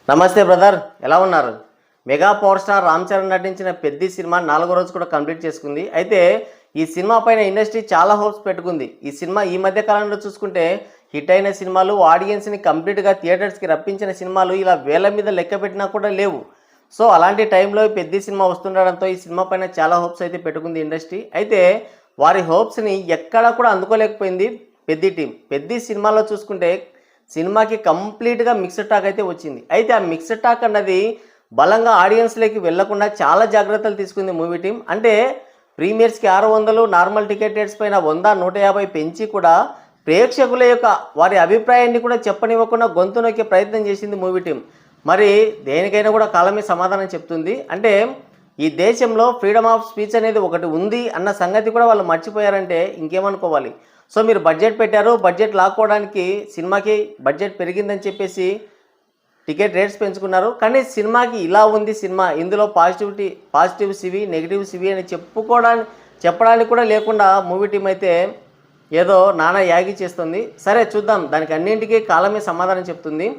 నమస్తే బ్రదర్, ఎలా ఉన్నారు? Mega power star Ram Charan నటించిన పెద్ది సినిమా 4వ రోజు కూడా కంప్లీట్ చేసుకుంది. అయితే ఈ సినిమా పైన ఇండస్ట్రీ చాలా హోప్స్ పెట్టుకుంది. ఈ సినిమా ఈ మధ్య కాలంలో చూసుకుంటే హిట్ అయిన సినిమాలు, ఆడియన్స్ని కంప్లీట్గా థియేటర్స్కి రప్పించిన సినిమాలు ఇలా వేల మీద లెక్క పెట్టినా కూడా లేవు. సో అలాంటి టైంలో పెద్ది సినిమా వస్తుండడంతో ఈ సినిమా పైన చాలా హోప్స్ అయితే పెట్టుకుంది ఇండస్ట్రీ. అయితే వారి హోప్స్ని ఎక్కడా కూడా అందుకోలేకపోయింది పెద్ది టీం. పెద్ది సినిమాలో చూసుకుంటే సినిమాకి కంప్లీట్గా మిక్స్డ్ టాక్ అయితే వచ్చింది. అయితే ఆ మిక్స్డ్ టాక్ అన్నది బలంగా ఆడియన్స్లోకి వెళ్లకుండా చాలా జాగ్రత్తలు తీసుకుంది మూవీ టీం. అంటే ప్రీమియర్స్కి 600, నార్మల్ టికెట్ రేట్స్ పైన 100, 150 పెంచి కూడా ప్రేక్షకుల యొక్క వారి అభిప్రాయాన్ని కూడా చెప్పనివ్వకుండా గొంతు నొక్కే ప్రయత్నం చేసింది మూవీ టీం. మరి దేనికైనా కూడా కాలమే సమాధానం చెప్తుంది. అంటే ఈ దేశంలో ఫ్రీడమ్ ఆఫ్ స్పీచ్ అనేది ఒకటి ఉంది అన్న సంగతి కూడా వాళ్ళు మర్చిపోయారంటే ఇంకేమనుకోవాలి. సో మీరు బడ్జెట్ పెట్టారు, బడ్జెట్ లాక్కోవడానికి సినిమాకి బడ్జెట్ పెరిగిందని చెప్పేసి టికెట్ రేట్స్ పెంచుకున్నారు. కానీ సినిమాకి ఇలా ఉంది సినిమా, ఇందులో పాజిటివ్స్ ఇవి, నెగిటివ్స్ ఇవి అని చెప్పడానికి కూడా లేకుండా మూవీ టీం అయితే ఏదో నానా యాగి చేస్తుంది. సరే చూద్దాం, దానికి అన్నింటికీ కాలమే సమాధానం చెప్తుంది.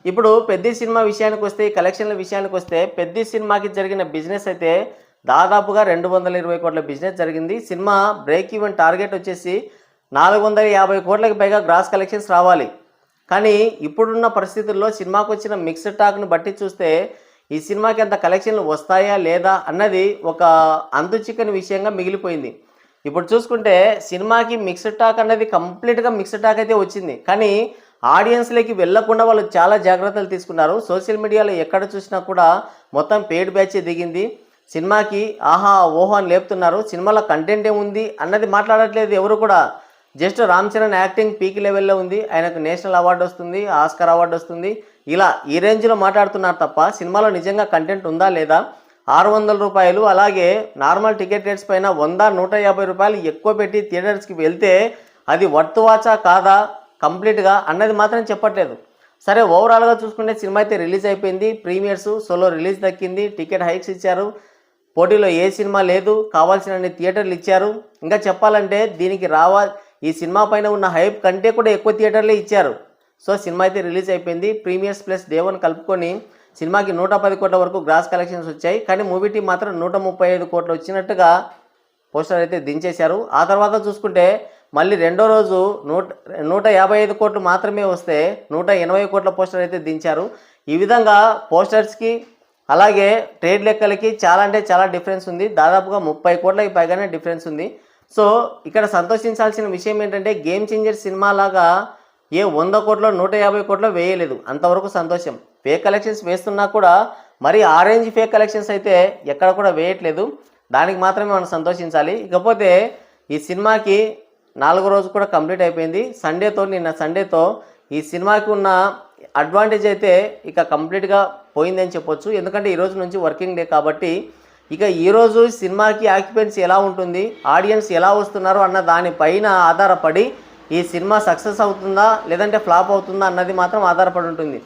ఇప్పుడు పెద్ది సినిమా విషయానికి వస్తే, ఈ కలెక్షన్ల విషయానికి వస్తే, పెద్ది సినిమాకి జరిగిన బిజినెస్ అయితే దాదాపుగా 220 కోట్ల బిజినెస్ జరిగింది. సినిమా బ్రేక్ ఈవెన్ టార్గెట్ వచ్చేసి 450 కోట్లకి పైగా గ్రాస్ కలెక్షన్స్ రావాలి. కానీ ఇప్పుడున్న పరిస్థితుల్లో సినిమాకు వచ్చిన మిక్స్డ్ టాక్ను బట్టి చూస్తే ఈ సినిమాకి అంత కలెక్షన్లు వస్తాయా లేదా అన్నది ఒక అంతు చిక్కని విషయంగా మిగిలిపోయింది. ఇప్పుడు చూసుకుంటే సినిమాకి మిక్స్డ్ టాక్ అన్నది కంప్లీట్గా మిక్స్డ్ టాక్ అయితే వచ్చింది. కానీ ఆడియన్స్లోకి వెళ్లకుండా వాళ్ళు చాలా జాగ్రత్తలు తీసుకున్నారు. సోషల్ మీడియాలో ఎక్కడ చూసినా కూడా మొత్తం పెయిడ్ బ్యాచ్ దిగింది. సినిమాకి ఆహా ఓహో అని లేపుతున్నారు. సినిమాలో కంటెంట్ ఏముంది అన్నది మాట్లాడట్లేదు ఎవరు కూడా. Just Ram Charan acting peak లెవెల్లో ఉంది, ఆయనకు నేషనల్ అవార్డు వస్తుంది, ఆస్కార్ అవార్డు వస్తుంది, ఇలా ఈ రేంజ్లో మాట్లాడుతున్నారు తప్ప సినిమాలో నిజంగా కంటెంట్ ఉందా లేదా, 600 రూపాయలు అలాగే నార్మల్ టికెట్ రేట్స్ పైన 100, 150 రూపాయలు ఎక్కువ పెట్టి థియేటర్స్కి వెళ్తే అది వర్త్ వాచా కాదా కంప్లీట్గా అన్నది మాత్రం చెప్పట్లేదు. సరే ఓవరాల్గా చూసుకుంటే సినిమా అయితే రిలీజ్ అయిపోయింది. ప్రీమియర్స్ సోలో రిలీజ్ దక్కింది, టికెట్ హైక్స్ ఇచ్చారు, పోటీలో ఏ సినిమా లేదు, కావాల్సిన థియేటర్లు ఇచ్చారు. ఇంకా చెప్పాలంటే దీనికి ఈ సినిమా పైన ఉన్న హైప్ కంటే కూడా ఎక్కువ థియేటర్లే ఇచ్చారు. సో సినిమా అయితే రిలీజ్ అయిపోయింది. ప్రీమియర్స్ ప్లస్ డే 1 కలుపుకొని సినిమాకి 110 కోట్ల వరకు గ్రాస్ కలెక్షన్స్ వచ్చాయి. కానీ మూవీ టీం మాత్రం 135 కోట్లు వచ్చినట్టుగా పోస్టర్ అయితే దించేశారు. ఆ తర్వాత చూసుకుంటే మళ్ళీ రెండో రోజు 155 కోట్లు మాత్రమే వస్తే 180 కోట్ల పోస్టర్ అయితే దించారు. ఈ విధంగా పోస్టర్స్కి అలాగే ట్రేడ్ లెక్కలకి చాలా అంటే చాలా డిఫరెన్స్ ఉంది. దాదాపుగా 30 కోట్లకి పైగానే డిఫరెన్స్ ఉంది. సో ఇక్కడ సంతోషించాల్సిన విషయం ఏంటంటే గేమ్ చేంజర్ సినిమా లాగా 100 కోట్లో 150 కోట్లో వేయలేదు, అంతవరకు సంతోషం. ఫేక్ కలెక్షన్స్ వేస్తున్నా కూడా మరి ఆరెంజ్ ఫేక్ కలెక్షన్స్ అయితే ఎక్కడ కూడా వేయట్లేదు, దానికి మాత్రమే మనం సంతోషించాలి. ఇకపోతే ఈ సినిమాకి 4వ రోజు కూడా కంప్లీట్ అయిపోయింది. నిన్న సండేతో ఈ సినిమాకి ఉన్న అడ్వాంటేజ్ అయితే ఇక కంప్లీట్గా పోయిందని చెప్పొచ్చు. ఎందుకంటే ఈరోజు నుంచి వర్కింగ్ డే కాబట్టి ఇక ఈరోజు సినిమాకి ఆక్యుపెన్సీ ఎలా ఉంటుంది, ఆడియన్స్ ఎలా వస్తున్నారు అన్న దానిపైన ఆధారపడి ఈ సినిమా సక్సెస్ అవుతుందా లేదంటే ఫ్లాప్ అవుతుందా అన్నది మాత్రం ఆధారపడి ఉంటుంది.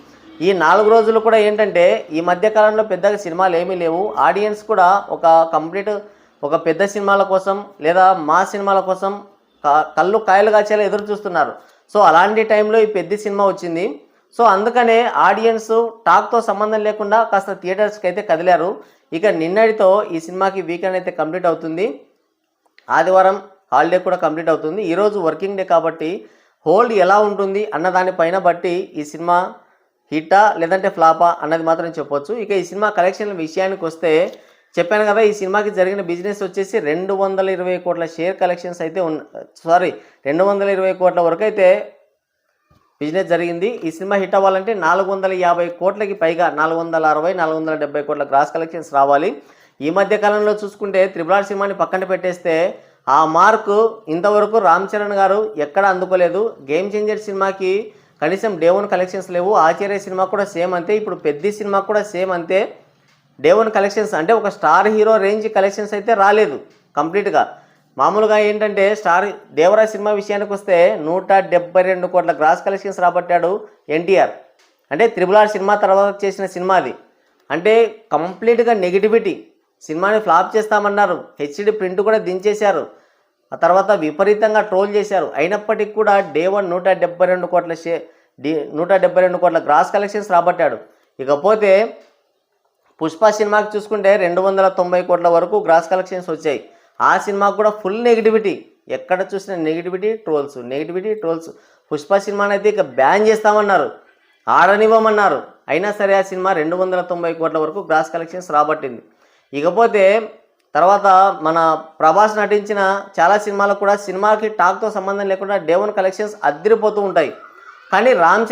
ఈ 4 రోజులు కూడా ఏంటంటే ఈ మధ్యకాలంలో పెద్దగా సినిమాలు ఏమీ లేవు. ఆడియన్స్ కూడా ఒక పెద్ద సినిమాల కోసం లేదా మా సినిమాల కోసం కళ్ళు కాయలు కాచేలా ఎదురు చూస్తున్నారు. సో అలాంటి టైంలో ఈ పెద్ద సినిమా వచ్చింది. సో అందుకనే ఆడియన్స్ టాక్తో సంబంధం లేకుండా కాస్త థియేటర్స్కి అయితే కదిలారు. ఇక నిన్నటితో ఈ సినిమాకి వీకెండ్ అయితే కంప్లీట్ అవుతుంది. ఆదివారం హాలిడే కూడా కంప్లీట్ అవుతుంది. ఈరోజు వర్కింగ్ డే కాబట్టి హోల్డ్ ఎలా ఉంటుంది అన్న దానిపైన బట్టి ఈ సినిమా హిట్టా లేదంటే ఫ్లాపా అన్నది మాత్రం చెప్పొచ్చు. ఇక ఈ సినిమా కలెక్షన్ల విషయానికి వస్తే చెప్పాను కదా, ఈ సినిమాకి జరిగిన బిజినెస్ వచ్చేసి 220 కోట్ల షేర్ కలెక్షన్స్ అయితే 220 కోట్ల వరకు అయితే బిజినెస్ జరిగింది. ఈ సినిమా హిట్ అవ్వాలంటే 450 కోట్లకి పైగా 460, 470 కోట్ల గ్రాస్ కలెక్షన్స్ రావాలి. ఈ మధ్య కాలంలో చూసుకుంటే RRR సినిమాని పక్కన పెట్టేస్తే ఆ మార్కు ఇంతవరకు రామ్ చరణ్ గారు ఎక్కడ అందుకోలేదు. గేమ్ చేంజర్ సినిమాకి కనీసం డే 1 కలెక్షన్స్ లేవు. ఆచార్య సినిమా కూడా సేమ్ అంతే. ఇప్పుడు పెద్ద సినిమా కూడా సేమ్ అంతే. డే 1 కలెక్షన్స్ అంటే ఒక స్టార్ హీరో రేంజ్ కలెక్షన్స్ అయితే రాలేదు కంప్లీట్గా. మామూలుగా ఏంటంటే దేవరా సినిమా విషయానికి వస్తే 172 కోట్ల గ్రాస్ కలెక్షన్స్ రాబట్టాడు ఎన్టీఆర్. అంటే RRR సినిమా తర్వాత చేసిన సినిమా అది. అంటే కంప్లీట్గా నెగిటివిటీ, సినిమాని ఫ్లాప్ చేస్తామన్నారు, హెచ్డి ప్రింట్ కూడా దించేశారు, ఆ తర్వాత విపరీతంగా ట్రోల్ చేశారు. అయినప్పటికీ కూడా డే 1 172 కోట్ల గ్రాస్ కలెక్షన్స్ రాబట్టాడు. ఇకపోతే పుష్ప సినిమాకి చూసుకుంటే 290 కోట్ల వరకు గ్రాస్ కలెక్షన్స్ వచ్చాయి. ఆ సినిమాకు కూడా ఫుల్ నెగిటివిటీ, ఎక్కడ చూసినా నెగిటివిటీ ట్రోల్స్. పుష్ప సినిమాని అయితే ఇక బ్యాన్ చేస్తామన్నారు, ఆడనివ్వమన్నారు. అయినా సరే ఆ సినిమా 290 కోట్ల వరకు గ్రాస్ కలెక్షన్స్ రాబట్టింది. ఇకపోతే తర్వాత మన ప్రభాస్ నటించిన చాలా సినిమాలకు కూడా సినిమాకి టాక్తో సంబంధం లేకుండా డే 1 కలెక్షన్స్ అదిరిపోతూ ఉంటాయి. కానీ రామ్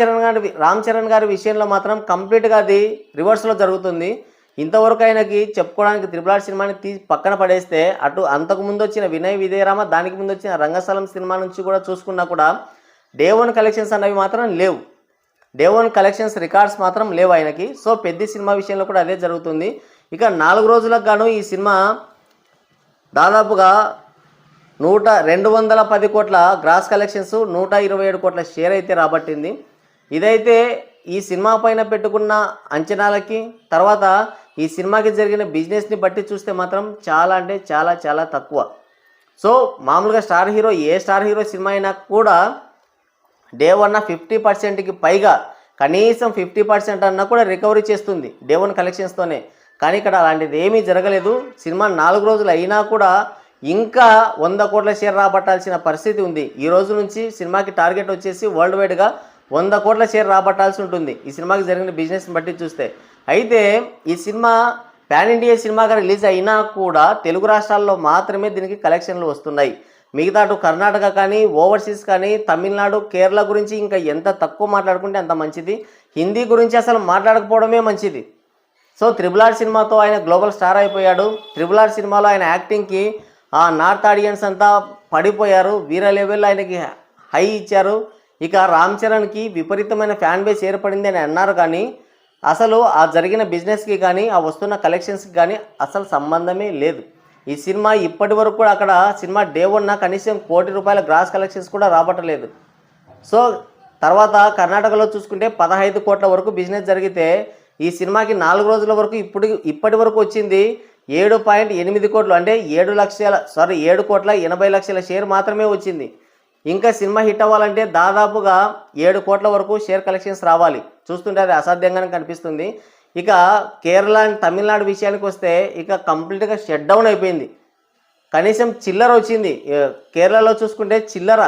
చరణ్ గారి విషయంలో మాత్రం కంప్లీట్గా అది రివర్స్లో జరుగుతుంది. ఇంతవరకు ఆయనకి చెప్పుకోవడానికి RRR సినిమాని పక్కన పడేస్తే, అటు అంతకుముందు వచ్చిన వినయ్ విజయరామ, దానికి ముందు వచ్చిన రంగస్థలం సినిమా నుంచి కూడా చూసుకున్నా కూడా డే 1 కలెక్షన్స్ అనేవి మాత్రం లేవు. డే 1 కలెక్షన్స్ రికార్డ్స్ మాత్రం లేవు ఆయనకి. సో పెద్ద సినిమా విషయంలో కూడా అదే జరుగుతుంది. ఇక 4 రోజులకు గాను ఈ సినిమా దాదాపుగా 210 కోట్ల గ్రాస్ కలెక్షన్స్, 127 కోట్ల షేర్ అయితే రాబట్టింది. ఇదైతే ఈ సినిమా పైన పెట్టుకున్న అంచనాలకి, తర్వాత ఈ సినిమాకి జరిగిన బిజినెస్ని బట్టి చూస్తే మాత్రం చాలా అంటే చాలా చాలా తక్కువ. సో మామూలుగా ఏ స్టార్ హీరో సినిమా అయినా కూడా డే 1 50%కి పైగా, కనీసం 50% అన్నా కూడా రికవరీ చేస్తుంది డే 1 కలెక్షన్స్తోనే. కానీ ఇక్కడ అలాంటిది ఏమీ జరగలేదు. సినిమా 4 రోజులు అయినా కూడా ఇంకా 100 కోట్ల షేర్ రాబట్టాల్సిన పరిస్థితి ఉంది. ఈ రోజు నుంచి సినిమాకి టార్గెట్ వచ్చేసి వరల్డ్ వైడ్గా 100 కోట్ల షేర్ రాబట్టాల్సి ఉంటుంది ఈ సినిమాకి జరిగిన బిజినెస్ని బట్టి చూస్తే. అయితే ఈ సినిమా పాన్ ఇండియా సినిమాగా రిలీజ్ అయినా కూడా తెలుగు రాష్ట్రాల్లో మాత్రమే దీనికి కలెక్షన్లు వస్తున్నాయి. మిగతా అటు కర్ణాటక కానీ, ఓవర్సీస్ కానీ, తమిళనాడు, కేరళ గురించి ఇంకా ఎంత తక్కువ మాట్లాడుకుంటే అంత మంచిది. హిందీ గురించి అసలు మాట్లాడకపోవడమే మంచిది. సో RRR సినిమాతో ఆయన గ్లోబల్ స్టార్ అయిపోయాడు. RRR సినిమాలో ఆయన యాక్టింగ్కి ఆ నార్త్ ఆడియన్స్ అంతా పడిపోయారు, వీర లెవెల్లో ఆయనకి హై ఇచ్చారు. ఇక రామ్ చరణ్కి విపరీతమైన ఫ్యాన్ బేస్ ఏర్పడింది అని అన్నారు. కానీ అసలు ఆ జరిగిన బిజినెస్కి కానీ, ఆ వస్తున్న కలెక్షన్స్కి కానీ అసలు సంబంధమే లేదు. ఈ సినిమా ఇప్పటి వరకు కూడా అక్కడ సినిమా డే 1 కనీసం ₹1 కోటి గ్రాస్ కలెక్షన్స్ కూడా రాబట్టలేదు. సో తర్వాత కర్ణాటకలో చూసుకుంటే 15 కోట్ల వరకు బిజినెస్ జరిగితే ఈ సినిమాకి 4 రోజుల వరకు ఇప్పటి వరకు వచ్చింది 7.8 కోట్లు, అంటే 7,80,00,000 షేర్ మాత్రమే వచ్చింది. ఇంకా సినిమా హిట్ అవ్వాలంటే దాదాపుగా 7 కోట్ల వరకు షేర్ కలెక్షన్స్ రావాలి. చూస్తుంటే అది అసాధ్యంగానే కనిపిస్తుంది. ఇక కేరళ అండ్ తమిళనాడు విషయానికి వస్తే ఇక కంప్లీట్గా షట్ డౌన్ అయిపోయింది. కనీసం చిల్లర వచ్చింది. కేరళలో చూసుకుంటే చిల్లర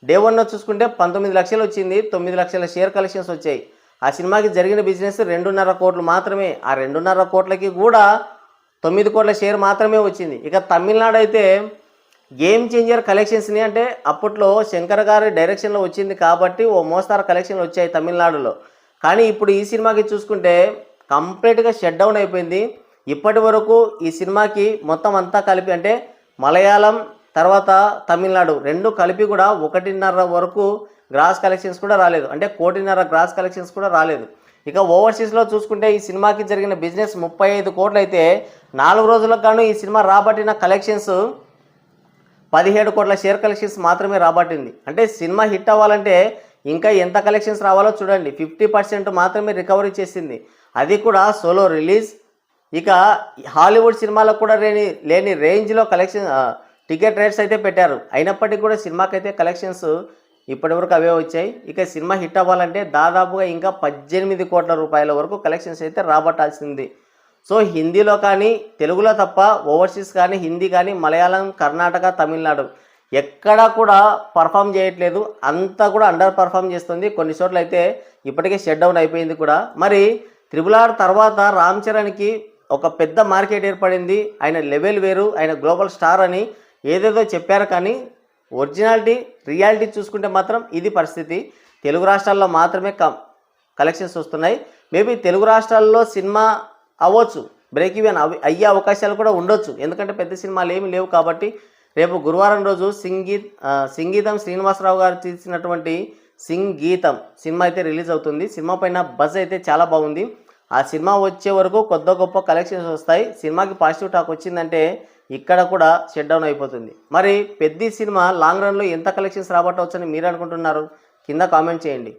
డే 1 చూసుకుంటే 19 లక్షలు వచ్చింది, 9 లక్షల షేర్ కలెక్షన్స్ వచ్చాయి. ఆ సినిమాకి జరిగిన బిజినెస్ 2.5 కోట్లు మాత్రమే. ఆ 2.5 కోట్లకి కూడా 9 కోట్ల షేర్ మాత్రమే వచ్చింది. ఇక తమిళనాడు అయితే గేమ్ చేంజర్ కలెక్షన్స్ని, అంటే అప్పట్లో శంకర్ గారి డైరెక్షన్లో వచ్చింది కాబట్టి ఓ మోస్తారు కలెక్షన్లు వచ్చాయి తమిళనాడులో. కానీ ఇప్పుడు ఈ సినిమాకి చూసుకుంటే కంప్లీట్గా షట్ డౌన్ అయిపోయింది. ఇప్పటి వరకు ఈ సినిమాకి మొత్తం అంతా కలిపి, అంటే మలయాళం తర్వాత తమిళనాడు రెండు కలిపి కూడా 1.5 వరకు గ్రాస్ కలెక్షన్స్ కూడా రాలేదు, అంటే 1.5 కోటి గ్రాస్ కలెక్షన్స్ కూడా రాలేదు. ఇక ఓవర్సీస్లో చూసుకుంటే ఈ సినిమాకి జరిగిన బిజినెస్ 35 కోట్లు అయితే 4 రోజులకు గాను ఈ సినిమా రాబట్టిన కలెక్షన్స్ 17 కోట్ల షేర్ కలెక్షన్స్ మాత్రమే రాబట్టింది. అంటే సినిమా హిట్ అవ్వాలంటే ఇంకా ఎంత కలెక్షన్స్ రావాలో చూడండి. 50% మాత్రమే రికవరీ చేసింది, అది కూడా సోలో రిలీజ్. ఇక హాలీవుడ్ సినిమాలకు కూడా లేని రేంజ్లో టికెట్ రేట్స్ అయితే పెట్టారు. అయినప్పటికీ కూడా సినిమాకైతే కలెక్షన్స్ ఇప్పటివరకు అవే వచ్చాయి. ఇక సినిమా హిట్ అవ్వాలంటే దాదాపుగా ఇంకా 18 కోట్ల రూపాయల వరకు కలెక్షన్స్ అయితే రాబట్టాల్సింది. సో హిందీలో కానీ తెలుగులో తప్ప ఓవర్సీస్ కానీ, హిందీ కానీ, మలయాళం, కర్ణాటక, తమిళనాడు ఎక్కడా కూడా పర్ఫామ్ చేయట్లేదు. అంతా కూడా అండర్ పర్ఫామ్ చేస్తుంది. కొన్ని చోట్ల అయితే ఇప్పటికే షట్ డౌన్ అయిపోయింది కూడా. మరి RRR తర్వాత రామ్ చరణ్కి ఒక పెద్ద మార్కెట్ ఏర్పడింది, ఆయన లెవెల్ వేరు, ఆయన గ్లోబల్ స్టార్ అని ఏదేదో చెప్పారు. కానీ రియాలిటీ చూసుకుంటే మాత్రం ఇది పరిస్థితి. తెలుగు రాష్ట్రాల్లో మాత్రమే కలెక్షన్స్ వస్తున్నాయి. మేబీ తెలుగు రాష్ట్రాల్లో సినిమా అవ్వచ్చు, బ్రేక్ ఈవెన్ అయ్యే అవకాశాలు కూడా ఉండొచ్చు, ఎందుకంటే పెద్ద సినిమాలు ఏమి లేవు కాబట్టి. రేపు గురువారం రోజు సింగీతం శ్రీనివాసరావు గారు తీసినటువంటి సింగీతం సినిమా అయితే రిలీజ్ అవుతుంది. సినిమా పైన బజ్ అయితే చాలా బాగుంది. ఆ సినిమా వచ్చే వరకు కొద్ది గొప్ప కలెక్షన్స్ వస్తాయి. సినిమాకి పాజిటివ్ టాక్ వచ్చిందంటే ఇక్కడ కూడా షట్ డౌన్ అయిపోతుంది. మరి పెద్ద సినిమా లాంగ్ రన్లో ఎంత కలెక్షన్స్ రాబట్టవచ్చని మీరు అనుకుంటున్నారు? కింద కామెంట్ చేయండి.